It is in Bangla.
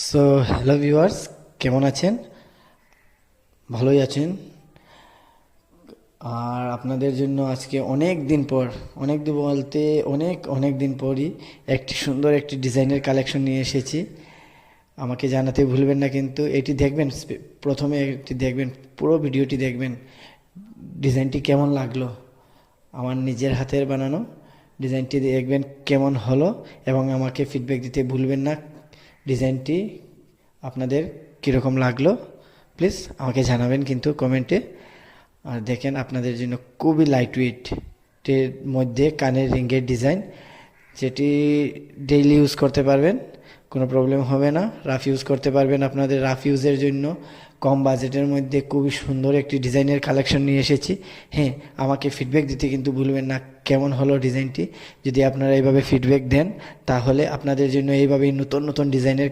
সো হ্যালো ভিউয়ার্স, কেমন আছেন? ভালোই আছেন? আর আপনাদের জন্য আজকে অনেক দিন পর, অনেক দিন বলতে অনেক দিন পরই একটি সুন্দর একটি ডিজাইনের কালেকশন নিয়ে এসেছি। আমাকে জানাতে ভুলবেন না, কিন্তু এটি দেখবেন, প্রথমে এটি দেখবেন, পুরো ভিডিওটি দেখবেন। ডিজাইনটি কেমন লাগলো, আমার নিজের হাতের বানানো ডিজাইনটি দেখবেন কেমন হলো, এবং আমাকে ফিডব্যাক দিতে ভুলবেন না ডিজাইনটি আপনাদের কীরকম লাগলো। প্লিজ আমাকে জানাবেন কিন্তু কমেন্টে। আর দেখেন, আপনাদের জন্য খুবই লাইট ওয়েটের মধ্যে কানের রিংয়ের ডিজাইন, যেটি ডেইলি ইউজ করতে পারবেন, কোনো প্রবলেম হবে না। রাফ ইউজ করতে পারবেন। আপনাদের রাফ ইউজের জন্য কম বাজেটের মধ্যে খুবই সুন্দর একটি ডিজাইনের কালেকশন নিয়ে এসেছি। হ্যাঁ, আমাকে ফিডব্যাক দিতে কিন্তু ভুলবেন না কেমন হলো ডিজাইনটি। যদি আপনারা এইভাবে ফিডব্যাক দেন, তাহলে আপনাদের জন্য এইভাবেই নতুন নতুন ডিজাইনের